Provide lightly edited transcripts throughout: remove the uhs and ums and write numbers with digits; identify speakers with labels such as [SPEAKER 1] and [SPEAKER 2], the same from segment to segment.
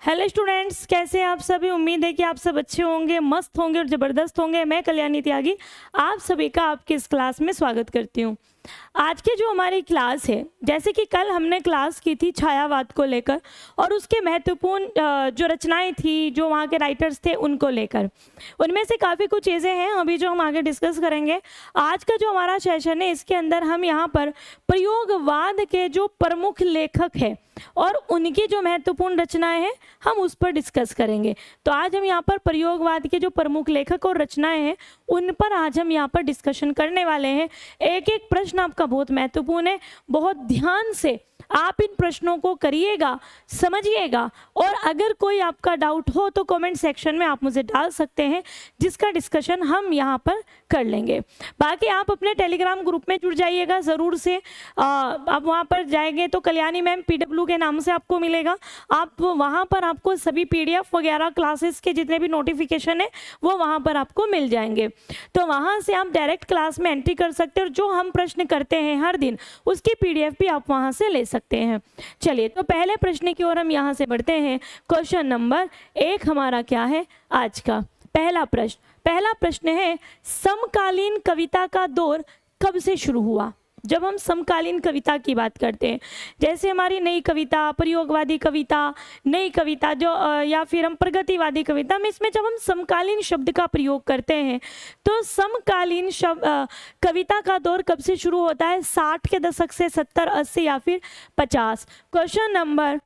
[SPEAKER 1] Hello students, कैसे हैं आप सभी। उम्मीद है कि आप सब अच्छे होंगे, मस्त होंगे और ज़बरदस्त होंगे। मैं कल्याणी त्यागी आप सभी का आपके इस क्लास में स्वागत करती हूँ। आज की जो हमारी क्लास है, जैसे कि कल हमने क्लास की थी छायावाद को लेकर और उसके महत्वपूर्ण जो रचनाएं थी, जो वहाँ के राइटर्स थे उनको लेकर, उनमें से काफ़ी कुछ चीज़ें हैं अभी जो हम आगे डिस्कस करेंगे। आज का जो हमारा सेशन है, इसके अंदर हम यहाँ पर प्रयोगवाद के जो प्रमुख लेखक हैं और उनकी जो महत्वपूर्ण रचनाएं हैं हम उस पर डिस्कस करेंगे। तो आज हम यहाँ पर प्रयोगवाद के जो प्रमुख लेखक और रचनाएं हैं उन पर आज हम यहाँ पर डिस्कशन करने वाले हैं। एक एक प्रश्न आपका बहुत महत्वपूर्ण है, बहुत ध्यान से आप इन प्रश्नों को करिएगा, समझिएगा और अगर कोई आपका डाउट हो तो कमेंट सेक्शन में आप मुझे डाल सकते हैं, जिसका डिस्कशन हम यहाँ पर कर लेंगे। बाकी आप अपने टेलीग्राम ग्रुप में जुड़ जाइएगा ज़रूर से। आप वहाँ पर जाएंगे तो कल्याणी मैम PW के नाम से आपको मिलेगा। आप वहाँ पर आपको सभी PDF वगैरह क्लासेस के जितने भी नोटिफिकेशन है वो वहाँ पर आपको मिल जाएंगे। तो वहाँ से आप डायरेक्ट क्लास में एंट्री कर सकते हैं और जो हम प्रश्न करते हैं हर दिन उसकी PDF भी आप वहाँ से ले सकते हैं। चलिए, तो पहले प्रश्न की ओर हम यहाँ से बढ़ते हैं। क्वेश्चन नंबर 1 हमारा क्या है आज का पहला प्रश्न है, समकालीन कविता का दौर कब से शुरू हुआ। जब हम समकालीन कविता की बात करते हैं, जैसे हमारी नई कविता, प्रयोगवादी कविता, नई कविता जो या फिर हम प्रगतिवादी कविता में, इसमें जब हम समकालीन शब्द का प्रयोग करते हैं तो समकालीन कविता का दौर कब से शुरू होता है। 60 के दशक से, 70, 80 या फिर 50। क्वेश्चन नंबर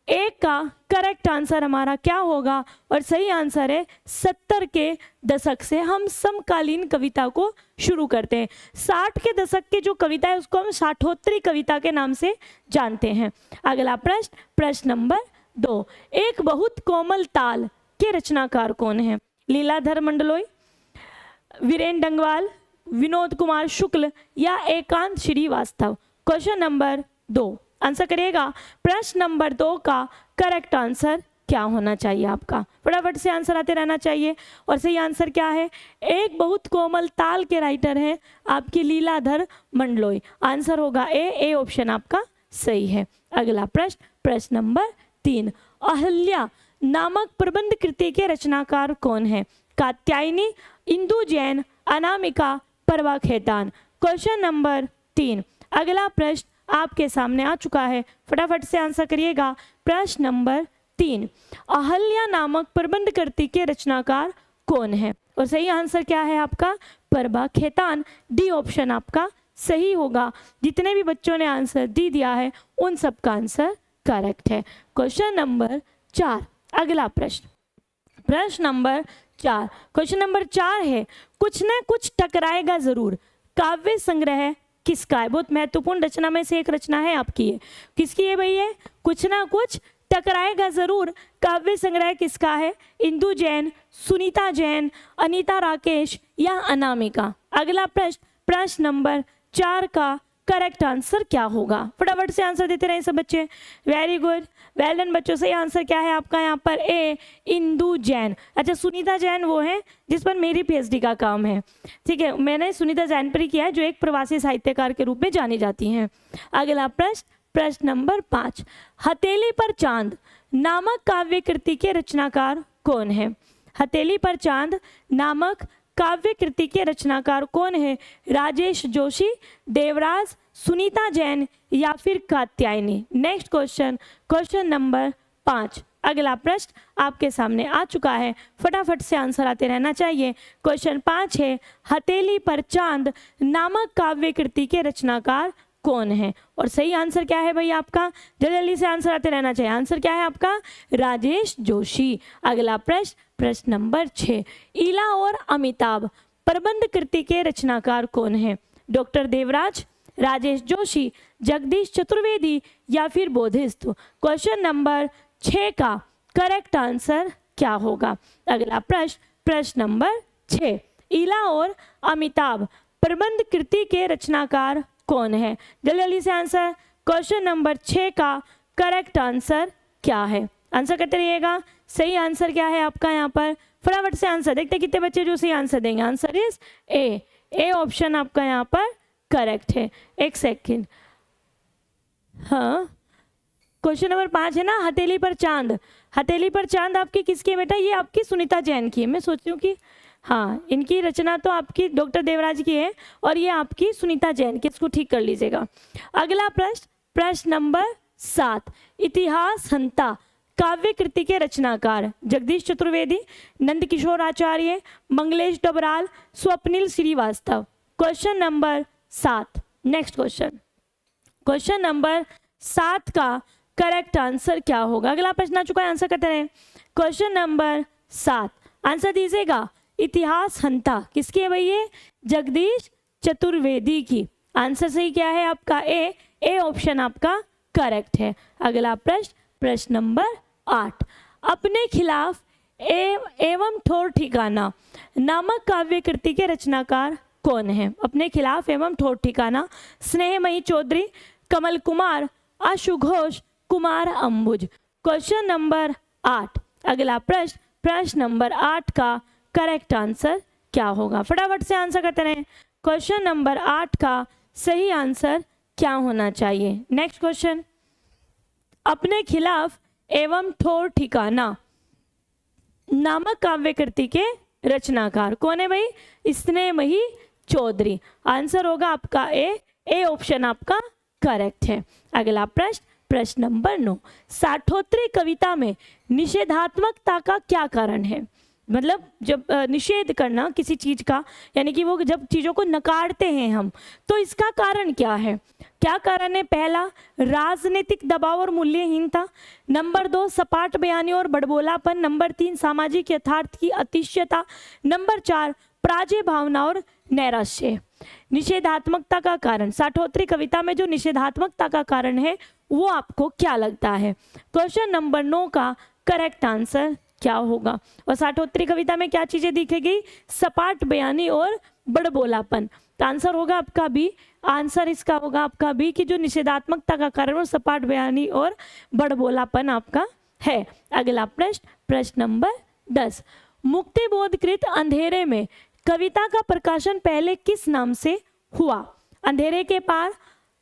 [SPEAKER 1] 1 का करेक्ट आंसर हमारा क्या होगा, और सही आंसर है 70 के दशक से हम समकालीन कविता को शुरू करते हैं। 60 के दशक की जो कविता है उसको हम साठोत्तरी कविता के नाम से जानते हैं। अगला प्रश्न नंबर 2, एक बहुत कोमल ताल के रचनाकार कौन है। लीलाधर मंडलोई, वीरेन डंगवाल, विनोद कुमार शुक्ल या एकांत श्रीवास्तव। क्वेश्चन नंबर 2 आंसर करिएगा। प्रश्न नंबर 2 का करेक्ट आंसर क्या होना चाहिए आपका, फटाफट से आंसर आते रहना चाहिए। और सही आंसर क्या है, एक बहुत कोमल ताल के राइटर हैं आपकी लीलाधर मंडलोई। आंसर होगा ए ऑप्शन आपका सही है। अगला प्रश्न नंबर 3, अहल्या नामक प्रबंध कृति के रचनाकार कौन है। कात्यायनी, इंदु जैन, अनामिका, परवा खेतान। क्वेश्चन नंबर 3 अगला प्रश्न आपके सामने आ चुका है, फटाफट से आंसर करिएगा। प्रश्न नंबर 3, अहल्या नामक प्रबंध कृति के रचनाकार कौन है, और सही आंसर क्या है आपका परवा खेतान। डी ऑप्शन आपका सही होगा। जितने भी बच्चों ने आंसर डी दिया है उन सब का आंसर करेक्ट है। क्वेश्चन नंबर 4 अगला प्रश्न नंबर 4। क्वेश्चन नंबर 4 है, कुछ न कुछ टकराएगा जरूर काव्य संग्रह किसका है। बहुत महत्वपूर्ण रचना में से एक रचना है आपकी है। किसकी है भाई ये, कुछ ना कुछ टकराएगा जरूर काव्य संग्रह किसका है। इंदु जैन, सुनीता जैन, अनीता राकेश या अनामिका। अगला प्रश्न नंबर 4 का करेक्ट आंसर क्या होगा, फटाफट से आंसर देते रहे सब बच्चे। वेरी गुड, वेल डन बच्चों। सही आंसर क्या है आपका यहाँ पर ए इंदु जैन। अच्छा, सुनीता जैन वो है जिस पर मेरी PhD का काम है, ठीक है। मैंने सुनीता जैन पर ही किया है, जो एक प्रवासी साहित्यकार के रूप में जानी जाती हैं। अगला प्रश्न नंबर 5, हथेली पर चांद नामक काव्य कृति के रचनाकार कौन है। हथेली पर चांद नामक काव्य कृति के रचनाकार कौन है। राजेश जोशी, देवराज, सुनीता जैन या फिर कात्यायनी। नेक्स्ट क्वेश्चन नंबर 5 अगला प्रश्न आपके सामने आ चुका है, फटाफट से आंसर आते रहना चाहिए। क्वेश्चन 5 है, हथेली पर चांद नामक काव्य कृति के रचनाकार कौन है, और सही आंसर क्या है भाई आपका, जल्दी से आंसर आते रहना चाहिए। आंसर क्या है आपका राजेश जोशी। अगला प्रश्न नंबर 6, इला और अमिताभ प्रबंध कृति के रचनाकार कौन है। डॉक्टर देवराज, राजेश जोशी, जगदीश चतुर्वेदी या फिर बोधिस्थ। क्वेश्चन नंबर 6 का करेक्ट आंसर क्या होगा। अगला प्रश्न नंबर 6, इला और अमिताभ प्रबंध कृति के रचनाकार कौन है। जल्दी से आंसर। क्वेश्चन नंबर 6 का करेक्ट आंसर क्या है, आंसर करते रहिएगा। सही आंसर क्या है आपका यहाँ पर, फटाफट से आंसर देखते हैं कितने बच्चे जो सही आंसर देंगे। आंसर इज ए ऑप्शन आपका यहाँ पर करेक्ट है। एक सेकेंड, हाँ क्वेश्चन नंबर 5 है ना, हथेली पर चांद। हथेली पर चांद आपकी किसकी है बेटा? ये आपकी सुनीता जैन की है। मैं सोचती हूँ कि हाँ, इनकी रचना तो आपकी डॉक्टर देवराज की है और ये आपकी सुनीता जैन की, इसको ठीक कर लीजिएगा। अगला प्रश्न, प्रश्न नंबर 7, इतिहास हंता काव्य कृति के रचनाकार Jagdish Chaturvedi, Nandkishore Acharya, Manglesh Dabral, Swapnil Shrivastava. Question number 7, next question, question number 7 का करेक्ट आंसर क्या होगा? अगला प्रश्न आ चुका है, आंसर करते रहे। क्वेश्चन नंबर 7 आंसर दीजिएगा। इतिहास हंता किसकी है भाई? ये जगदीश चतुर्वेदी की। आंसर सही क्या है आपका? ए ऑप्शन आपका करेक्ट है। अगला प्रश्न, प्रश्न नंबर 8, अपने खिलाफ एवं ठोर ठिकाना नामक काव्य कृति के रचनाकार कौन है? अपने खिलाफ एवं ठोर ठिकाना, स्नेहमयी चौधरी, कमल कुमार, आशु घोष, कुमार अंबुज। Question number 8। अगला प्रश्न, प्रश्न नंबर 8 का करेक्ट आंसर क्या होगा? फटाफट से आंसर करते रहें। क्वेश्चन नंबर 8 का सही आंसर क्या होना चाहिए? नेक्स्ट क्वेश्चन, अपने खिलाफ एवं ठोर ठिकाना नामक काव्य कृति के रचनाकार कौन है भाई? स्नेहमयी चौधरी। आंसर होगा आपका ए ऑप्शन आपका करेक्ट है। अगला प्रश्न, प्रश्न नंबर 9, साठोत्तरी कविता में निषेधात्मकता का क्या कारण है? मतलब जब निषेध करना किसी चीज का, यानी कि वो जब चीजों को नकारते हैं हम, तो इसका कारण क्या है? क्या कारण है? पहला, राजनीतिक दबाव और मूल्यहीनता। नंबर 2, सपाट बयानी और बड़बोलापन। नंबर 3, सामाजिक यथार्थ की अतिशयता। नंबर 4, पराजय भावना और नैराश्य। निषेधात्मकता का कारण, साठोत्तरी कविता में जो निषेधात्मकता का कारण है वो आपको क्या लगता है? क्वेश्चन नंबर 9 का करेक्ट आंसर क्या होगा? और साठोत्तरी कविता में क्या चीजें दिखेगी? सपाट बयानी और बड़बोलापन। तो आंसर होगा आपका बी। आंसर इसका होगा आपका बी कि जो निषेधात्मकता का कारण वो सपाट बयानी और बड़बोलापन आपका है। अगला प्रश्न, प्रश्न नंबर 10, मुक्तिबोधकृत अंधेरे में कविता का प्रकाशन पहले किस नाम से हुआ? अंधेरे के पार,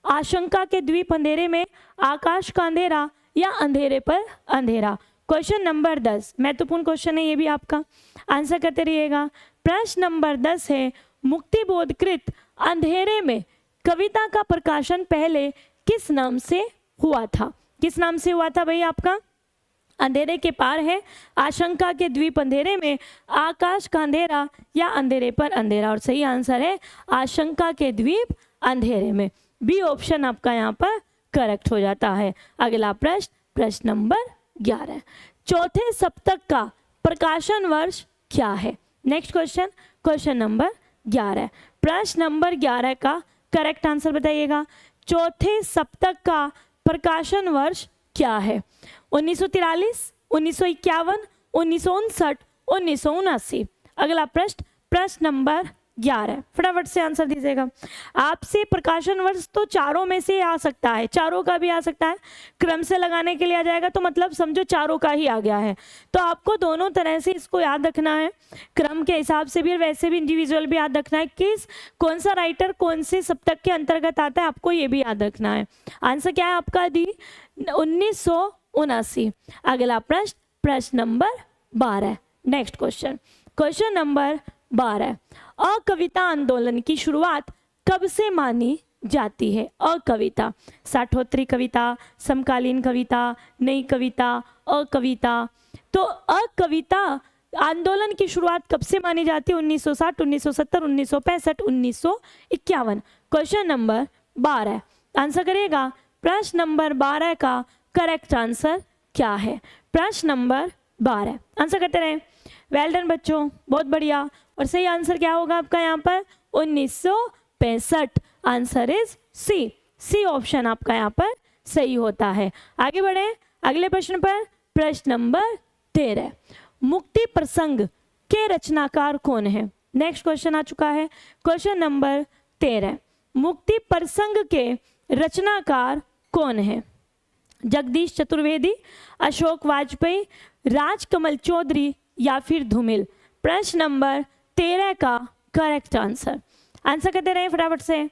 [SPEAKER 1] आशंका के द्वीप अंधेरे में, आकाश का अंधेरा या अंधेरे पर अंधेरा। क्वेश्चन नंबर 10 महत्वपूर्ण क्वेश्चन है ये भी आपका, आंसर करते रहिएगा। प्रश्न नंबर 10 है, मुक्तिबोधकृत अंधेरे में कविता का प्रकाशन पहले किस नाम से हुआ था? किस नाम से हुआ था भाई आपका? अंधेरे के पार है, आशंका के द्वीप अंधेरे में, आकाश का अंधेरा या अंधेरे पर अंधेरा। और सही आंसर है आशंका के द्वीप अंधेरे में। बी ऑप्शन आपका यहाँ पर करेक्ट हो जाता है। अगला प्रश्न, प्रश्न नंबर 11, चौथे सप्तक का प्रकाशन वर्ष क्या है? Next question, question number 11। प्रश्न नंबर 11 का करेक्ट आंसर बताइएगा। चौथे सप्तक का प्रकाशन वर्ष क्या है? 1943, 1951, 1959, 1979। अगला प्रश्न, प्रश्न नंबर 11, फटाफट से आंसर दीजिएगा। आपसे प्रकाशन वर्ष तो चारों में से आ सकता है, चारों का भी आ सकता है। क्रम से लगाने के लिए आ जाएगा तो मतलब समझो चारों का ही आ गया है। तो आपको दोनों तरह से इसको याद रखना है, क्रम के हिसाब से भी और वैसे भी इंडिविजुअल भी याद रखना है। किस कौन सा राइटर कौन से सप्तक के अंतर्गत आता है आपको ये भी याद रखना है। आंसर क्या है आपका? दी 1979। अगला प्रश्न, प्रश्न number 12। Next question, question number 12, अकविता आंदोलन की शुरुआत कब से मानी जाती है? अकविता, साठोत्तरी कविता, समकालीन कविता, नई कविता, अकविता। तो अकविता आंदोलन की शुरुआत कब से मानी जाती है? 1960, 1970, 1965, 1951। क्वेश्चन नंबर 12 आंसर करिएगा। प्रश्न नंबर 12 का करेक्ट आंसर क्या है? प्रश्न नंबर 12 आंसर करते रहे। वेल डन बच्चों, बहुत बढ़िया। और सही आंसर क्या होगा आपका यहाँ पर? 1965। Answer is C. C option आपका यहाँ पर सही होता है। आगे बढ़े अगले प्रश्न पर। प्रश्न नंबर 13, मुक्ति प्रसंग के रचनाकार कौन है? नेक्स्ट क्वेश्चन आ चुका है। क्वेश्चन नंबर 13, मुक्ति प्रसंग के रचनाकार कौन है? जगदीश चतुर्वेदी, अशोक वाजपेयी, राजकमल चौधरी या फिर धूमिल। प्रश्न नंबर 13 का करेक्ट आंसर, आंसर करते रहे फटाफट से।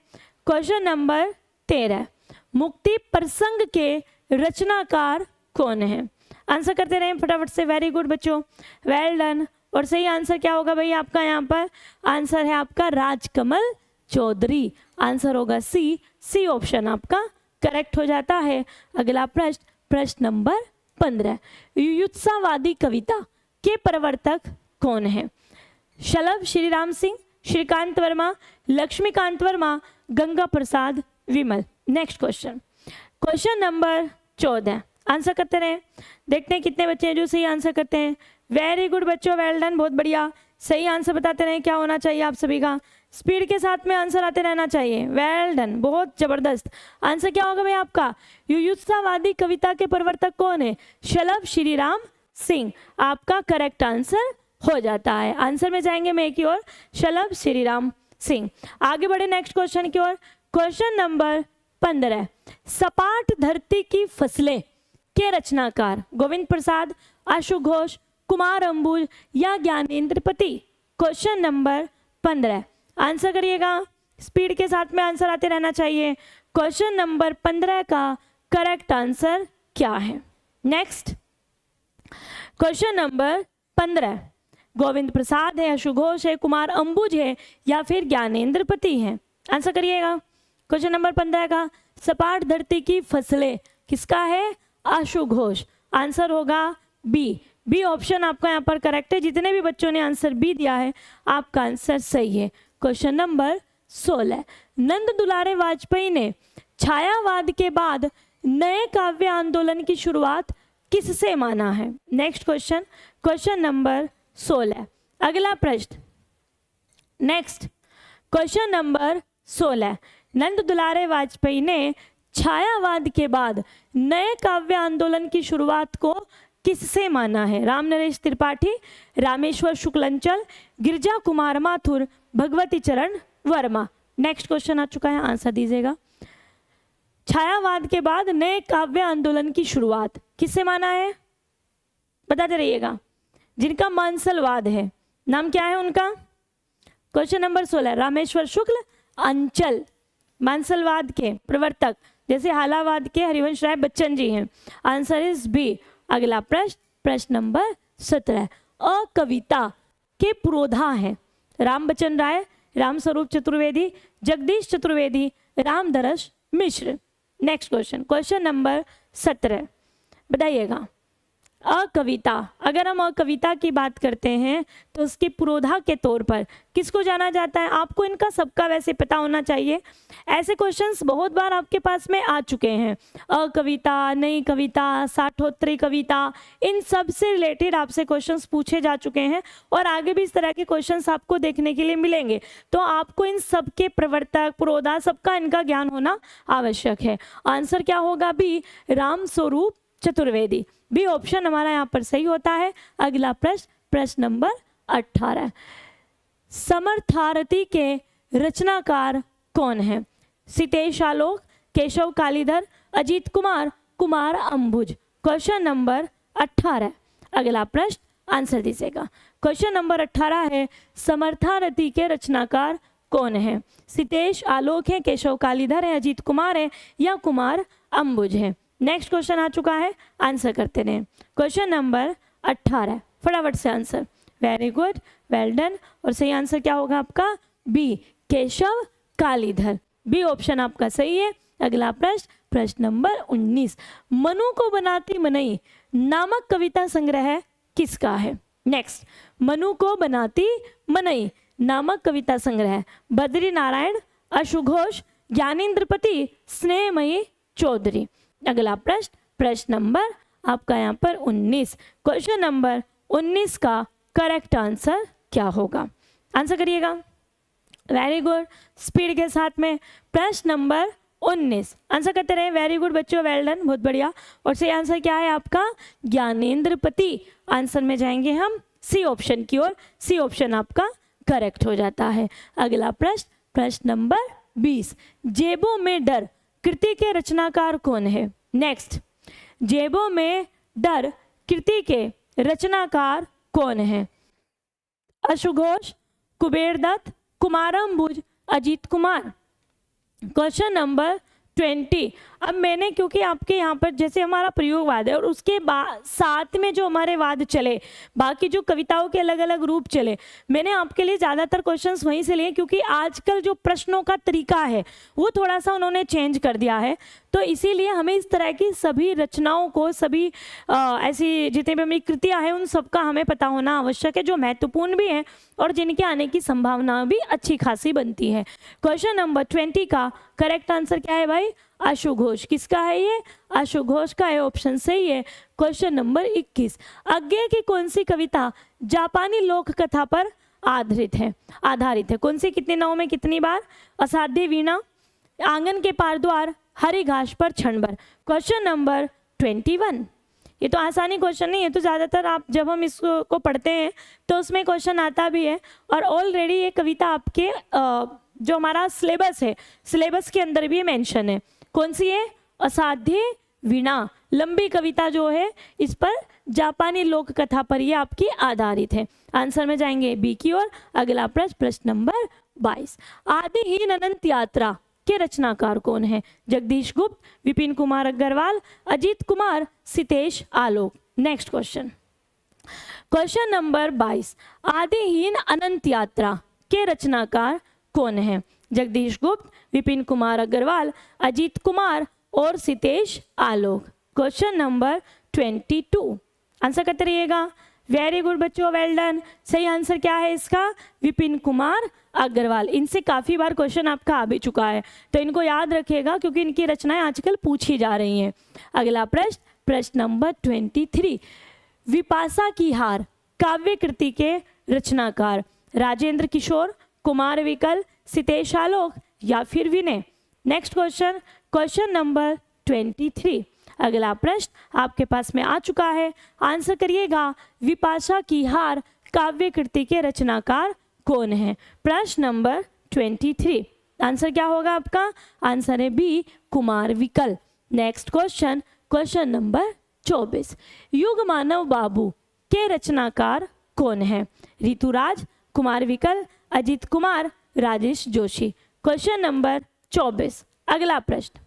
[SPEAKER 1] क्वेश्चन नंबर 13, मुक्ति प्रसंग के रचनाकार कौन है? आंसर करते रहें फटाफट से। वेरी गुड बच्चों, वेल डन। और सही आंसर क्या होगा भाई आपका? यहाँ पर आंसर है आपका राजकमल चौधरी। आंसर होगा सी। सी ऑप्शन आपका करेक्ट हो जाता है। अगला प्रश्न, प्रश्न नंबर 15, युयुत्सावादी कविता के प्रवर्तक कौन है? Shalabh Shriram Singh, Shrikant Verma, Laxmikant Verma, Ganga Prasad Vimal. Next question, question number 14। Answer करते रहे, देखते हैं कितने बच्चे हैं जो सही आंसर करते हैं। वेरी गुड बच्चों, वेल डन, बहुत बढ़िया। सही आंसर बताते रहें। क्या होना चाहिए आप सभी का? स्पीड के साथ में आंसर आते रहना चाहिए। वेल डन, बहुत जबरदस्त। आंसर क्या होगा भाई आपका? युयुत्सावादी कविता के प्रवर्तक कौन है? शलभ श्रीराम सिंह। आपका करेक्ट आंसर हो जाता है। आंसर में जाएंगे मैं की ओर, शलभ श्रीराम सिंह। आगे बढ़े नेक्स्ट क्वेश्चन की ओर। क्वेश्चन नंबर 15, सपाट धरती की फसलें के रचनाकार गोविंद प्रसाद, आशु घोष, कुमार अंबुज या ज्ञानेंद्रपति। क्वेश्चन नंबर 15, आंसर करिएगा। स्पीड के साथ में आंसर आते रहना चाहिए। क्वेश्चन नंबर 15 का करेक्ट आंसर क्या है? Next, question number 15, Govind Prasad है, आशु घोष है, कुमार अंबुज है या फिर ज्ञानेंद्रपति है? आंसर करिएगा। क्वेश्चन नंबर 15 का सपाट धरती की फसलें किसका है? आशु घोष। आंसर होगा बी। बी ऑप्शन आपका यहाँ पर करेक्ट है। जितने भी बच्चों ने आंसर बी दिया है आपका आंसर सही है। क्वेश्चन नंबर 16, नंद दुलारे वाजपेयी ने छायावाद के बाद नए काव्य आंदोलन की शुरुआत किससे माना है? Next question, question number 16। अगला प्रश्न, नेक्स्ट क्वेश्चन नंबर 16, नंद दुलारे वाजपेयी ने छायावाद के बाद नए काव्य आंदोलन की शुरुआत को किससे माना है? राम नरेश त्रिपाठी, रामेश्वर शुक्लंचल, गिरजा कुमार माथुर, भगवती चरण वर्मा। नेक्स्ट क्वेश्चन आ चुका है, आंसर दीजिएगा। छायावाद के बाद नए काव्य आंदोलन की शुरुआत किससे माना है? बताते रहिएगा। जिनका मानसलवाद है, नाम क्या है उनका? क्वेश्चन नंबर 16, रामेश्वर शुक्ल अंचल। मानसलवाद के प्रवर्तक जैसे हालावाद के हरिवंश राय बच्चन जी हैं। आंसर इज बी। अगला प्रश्न, प्रश्न नंबर 17, अकविता के पुरोधा हैं राम बच्चन राय, राम स्वरूप चतुर्वेदी, जगदीश चतुर्वेदी, रामदरस मिश्र। नेक्स्ट क्वेश्चन, क्वेश्चन नंबर 17, बताइएगा। अकविता, अगर हम अकविता की बात करते हैं तो उसके पुरोधा के तौर पर किसको जाना जाता है? आपको इनका सबका वैसे पता होना चाहिए। ऐसे क्वेश्चंस बहुत बार आपके पास में आ चुके हैं। अकविता, नई कविता, साठोत्तरी कविता, इन सब से रिलेटेड आपसे क्वेश्चंस पूछे जा चुके हैं और आगे भी इस तरह के क्वेश्चंस आपको देखने के लिए मिलेंगे। तो आपको इन सब के प्रवर्तक, पुरोधा, सबका इनका ज्ञान होना आवश्यक है। आंसर क्या होगा? B, Ram Swaroop Chaturvedi. B option हमारा यहाँ पर सही होता है। अगला प्रश्न, प्रश्न नंबर 18, समर्थारती के रचनाकार कौन है? सितेश आलोक, केशव कालीधर, अजीत कुमार, कुमार अंबुज। Question number 18। अगला प्रश्न, आंसर दीजिएगा। क्वेश्चन नंबर 18 है, समर्थारती के रचनाकार कौन है? सितेश आलोक है, केशव कालीधर है, अजीत कुमार है या कुमार अंबुज है? नेक्स्ट क्वेश्चन आ चुका है, आंसर करते रहें। क्वेश्चन नंबर 18, फटाफट से answer. Very good, well done. और सही आंसर क्या होगा आपका? B, Keshav Kalidhar. B option आपका सही है। अगला प्रश्न, प्रश्न नंबर 19, मनु को बनाती मनई नामक कविता संग्रह किसका है? नेक्स्ट, मनु को बनाती मनई नामक कविता संग्रह बद्री नारायण, आशु घोष, ज्ञानेंद्रपति, स्नेहमयी चौधरी। अगला प्रश्न, प्रश्न नंबर आपका यहाँ पर 19। क्वेश्चन नंबर 19 का करेक्ट आंसर क्या होगा? आंसर करिएगा। वेरी गुड, स्पीड के साथ में। प्रश्न नंबर 19, आंसर करते रहे। वेरी गुड बच्चों, वेल डन, बहुत बढ़िया। और सही आंसर क्या है आपका? ज्ञानेंद्रपति। आंसर में जाएंगे हम सी ऑप्शन की ओर। सी ऑप्शन आपका करेक्ट हो जाता है। अगला प्रश्न, प्रश्न नंबर 20, जेबों में डर कृति के रचनाकार कौन है? नेक्स्ट, जेबों में डर कृति के रचनाकार कौन है? आशु घोष, कुबेर दत्त, कुमार अंबुज, अजीत कुमार। Question number 20। अब मैंने क्योंकि आपके यहाँ पर जैसे हमारा प्रयोगवाद है और उसके बाद साथ में जो हमारे वाद चले, बाकी जो कविताओं के अलग अलग रूप चले, मैंने आपके लिए ज़्यादातर क्वेश्चंस वहीं से लिए क्योंकि आजकल जो प्रश्नों का तरीका है वो थोड़ा सा उन्होंने चेंज कर दिया है। तो इसीलिए हमें इस तरह की सभी रचनाओं को, सभी ऐसी जितने भी हमारी कृतियाँ हैं उन सबका हमें पता होना आवश्यक है, जो महत्वपूर्ण भी हैं और जिनके आने की संभावना भी अच्छी खासी बनती है। क्वेश्चन नंबर 20 का करेक्ट आंसर क्या है भाई? आशुघोष। किसका है ये? आशुघोष का है, ऑप्शन सही है। क्वेश्चन नंबर 21, अज्ञे की कौन सी कविता जापानी लोक कथा पर आधारित है? कौन सी? कितने नाव में कितनी बार? असाध्य वीणा, आंगन के पार द्वार, हरी घास पर क्षण भर। क्वेश्चन नंबर 21, ये तो आसानी क्वेश्चन नहीं है, तो ज़्यादातर आप जब हम इसको पढ़ते हैं तो उसमें क्वेश्चन आता भी है और ऑलरेडी ये कविता आपके जो हमारा सिलेबस है, सिलेबस के अंदर भी मेंशन है। कौन सी है? असाध्य वीणा, लंबी कविता जो है इस पर जापानी लोक कथा पर ये आपकी आधारित है। आंसर में जाएंगे बी की ओर। अगला प्रश्न नंबर 22, आदिहीन अनंत यात्रा के रचनाकार कौन है? जगदीश गुप्त, विपिन कुमार अग्रवाल, अजीत कुमार, सितेश आलोक। नेक्स्ट क्वेश्चन, क्वेश्चन नंबर 22, आदिहीन अनंत यात्रा के रचनाकार कौन है? जगदीश गुप्त, विपिन कुमार अग्रवाल, अजीत कुमार और सितेश आलोक। क्वेश्चन नंबर 22, आंसर करते रहिएगा। वेरी गुड बच्चों, वेल डन। सही आंसर क्या है इसका? विपिन कुमार अग्रवाल। इनसे काफ़ी बार क्वेश्चन आपका आ भी चुका है, तो इनको याद रखिएगा क्योंकि इनकी रचनाएं आजकल पूछी जा रही हैं। अगला प्रश्न नंबर 23, विपाशा की हार काव्य कृति के रचनाकार राजेंद्र किशोर, कुमार विकल, सितेश आलोक या फिर विनय। नेक्स्ट क्वेश्चन नंबर 23, अगला प्रश्न आपके पास में आ चुका है, आंसर करिएगा। विपाशा की हार काव्य कृति के रचनाकार कौन है? प्रश्न नंबर 23, आंसर क्या होगा आपका? आंसर है बी, कुमार विकल। नेक्स्ट क्वेश्चन नंबर 24, युग मानव बाबू के रचनाकार कौन है? ऋतुराज, कुमार विकल, अजीत कुमार, राजेश जोशी। क्वेश्चन नंबर 24, अगला प्रश्न।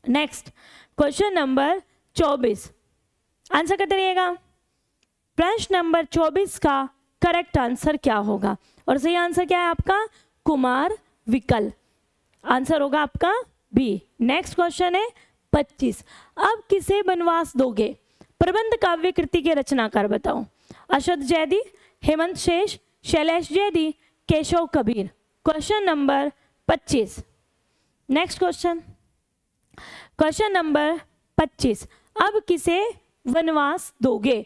[SPEAKER 1] नेक्स्ट क्वेश्चन नंबर 24, आंसर करते रहिएगा। प्रश्न नंबर 24 का करेक्ट आंसर क्या होगा? और सही आंसर क्या है आपका? कुमार विकल। आंसर होगा आपका बी। नेक्स्ट क्वेश्चन है 25, अब किसे वनवास दोगे? प्रबंध काव्य कृति के रचनाकार बताओ। अशद जैदी, हेमंत शेष, Shailesh Zaidi, Keshav Kabir. Question number 25। Next question number 25, अब किसे वनवास दोगे?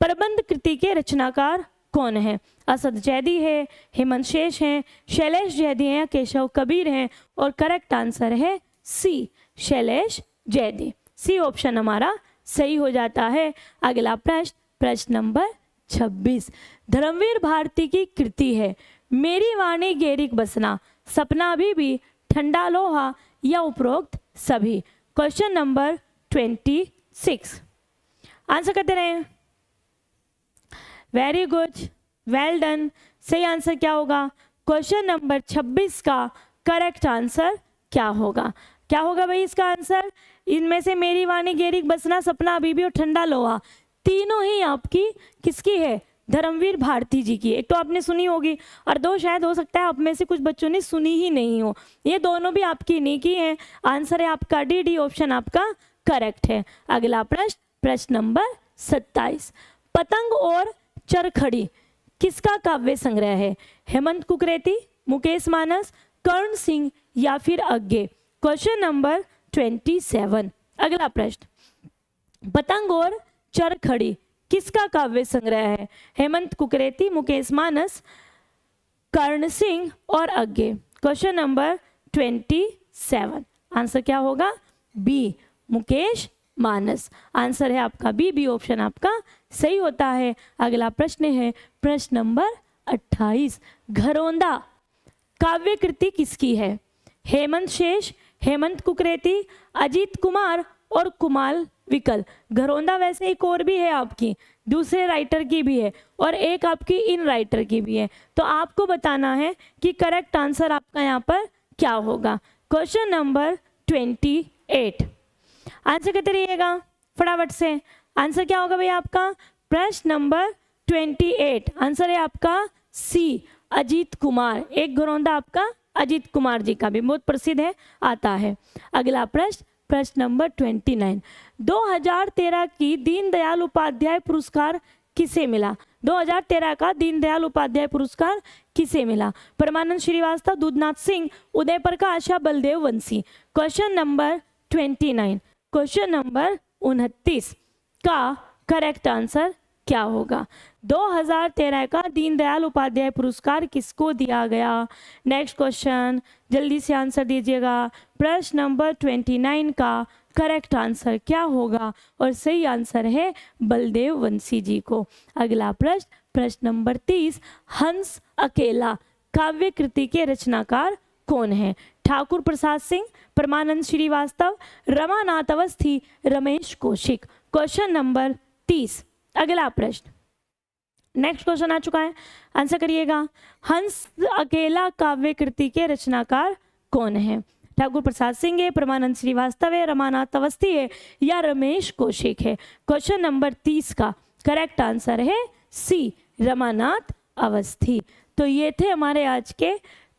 [SPEAKER 1] प्रबंध कृति के रचनाकार कौन है? असद जैदी है, हेमंत शेष हैं, शैलेश जैदी हैं या केशव कबीर हैं? और करेक्ट आंसर है सी, शैलेश जैदी। सी ऑप्शन हमारा सही हो जाता है। अगला प्रश्न नंबर 26, धर्मवीर भारती की कृति है मेरी वाणी गेरिक बसना, सपना बीबी, ठंडा लोहा या उपरोक्त सभी। क्वेश्चन नंबर 26, आंसर करते रहे। Very good, well done. सही आंसर क्या होगा? क्वेश्चन नंबर 26 का करेक्ट आंसर क्या होगा? क्या होगा भाई इसका आंसर? इनमें से मेरी वाणी गेरिक बसना, सपना बीबी और ठंडा लोहा, तीनों ही आपकी किसकी है? धर्मवीर भारती जी की। एक तो आपने सुनी होगी और दो शायद हो सकता है आप में से कुछ बच्चों ने सुनी ही नहीं हो। ये दोनों भी आपकी इन्हीं की हैं। आंसर है आपका डी ऑप्शन आपका करेक्ट है। अगला प्रश्न नंबर 27, पतंग और चरखड़ी किसका काव्य संग्रह है? हेमंत कुकरेती, मुकेश मानस, कर्ण सिंह या फिर अज्ञे। Question number 27। अगला प्रश्न, पतंग और चरखड़ी किसका काव्य संग्रह है? हेमंत कुकरेती, मुकेश मानस, कर्ण सिंह और अज्ञे। Question number 27। आंसर क्या होगा? बी, मुकेश मानस। आंसर है आपका बी ऑप्शन आपका सही होता है। अगला प्रश्न है प्रश्न नंबर 28, घरौंदा काव्य कृति किसकी है? हेमंत शेष, हेमंत कुकरेती, अजीत कुमार और कुमार विकल। घरौंदा वैसे एक और भी है आपकी, दूसरे राइटर की भी है और एक आपकी इन राइटर की भी है। तो आपको बताना है कि करेक्ट आंसर आपका यहाँ पर क्या होगा। Question number 28। आंसर करते रहिएगा फटाफट से। आंसर क्या होगा भैया आपका? प्रश्न नंबर 28 आंसर है आपका सी, अजीत कुमार। एक घरौंदा आपका अजीत कुमार जी का भी बहुत प्रसिद्ध है, आता है। अगला प्रश्न, प्रश्न नंबर 29, 2013 की दीनदयाल उपाध्याय पुरस्कार किसे मिला? 2013 का दीनदयाल उपाध्याय पुरस्कार किसे मिला? परमानंद श्रीवास्तव, दूधनाथ सिंह, उदय प्रकाश या बलदेव वंशी। क्वेश्चन नंबर 29, क्वेश्चन नंबर 29 का करेक्ट आंसर क्या होगा? 2013 का दीनदयाल उपाध्याय पुरस्कार किसको दिया गया? नेक्स्ट क्वेश्चन, जल्दी से आंसर दीजिएगा। प्रश्न नंबर 29 का करेक्ट आंसर क्या होगा? और सही आंसर है बलदेव वंशी जी को। अगला प्रश्न, प्रश्न नंबर 30, हंस अकेला काव्य कृति के रचनाकार कौन है? ठाकुर प्रसाद सिंह, परमानंद श्रीवास्तव, रमानाथ अवस्थी, रमेश कौशिक। Question number 30। अगला प्रश्न, नेक्स्ट क्वेश्चन आ चुका है, आंसर करिएगा। हंस अकेला काव्य कृति के रचनाकार कौन है? ठाकुर प्रसाद सिंह है, परमानंद श्रीवास्तव है, रमानाथ अवस्थी है या रमेश कौशिक है? क्वेश्चन नंबर 30 का करेक्ट आंसर है सी, रमानाथ अवस्थी। तो ये थे हमारे आज के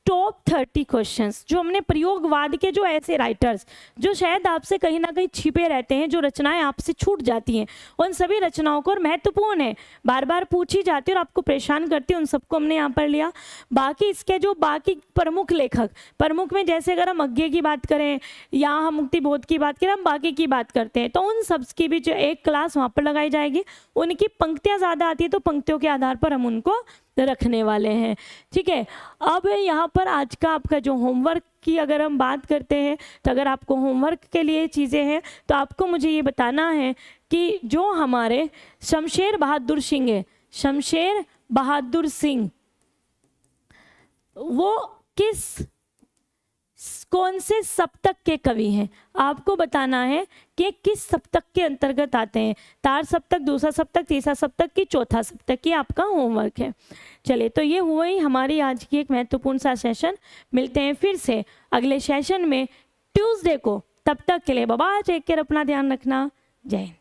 [SPEAKER 1] टॉप 30 क्वेश्चंस जो हमने प्रयोगवाद के, जो ऐसे राइटर्स जो शायद आपसे कहीं ना कहीं छिपे रहते हैं, जो रचनाएं आपसे छूट जाती हैं, उन सभी रचनाओं को, और महत्वपूर्ण है, बार बार पूछी जाती है और आपको परेशान करती है, उन सबको हमने यहाँ पर लिया। बाकी इसके जो बाकी प्रमुख लेखक, प्रमुख में जैसे अगर हम अज्ञे की बात करें या हम मुक्तिबोध की बात करें, हम बाकी की बात करते हैं, तो उन सब की भी जो एक क्लास वहाँ पर लगाई जाएगी। उनकी पंक्तियाँ ज़्यादा आती है तो पंक्तियों के आधार पर हम उनको रखने वाले हैं, ठीक है। अब यहाँ पर आज का आपका जो होमवर्क की अगर हम बात करते हैं, तो अगर आपको होमवर्क के लिए चीज़ें हैं तो आपको मुझे ये बताना है कि जो हमारे शमशेर बहादुर सिंह है, शमशेर बहादुर सिंह, वो कौन से सप्तक के कवि हैं? आपको बताना है कि किस सप्तक के अंतर्गत आते हैं। तार सप्तक, दूसरा सप्तक, तीसरा सप्तक की चौथा सप्तक, ये आपका होमवर्क है। चलिए, तो ये हुआ ही हमारी आज की एक महत्वपूर्ण सा सेशन। मिलते हैं फिर से अगले सेशन में ट्यूसडे को। तब तक के लिए बाय बाय, टेक केयर, अपना ध्यान रखना। जय हिंद।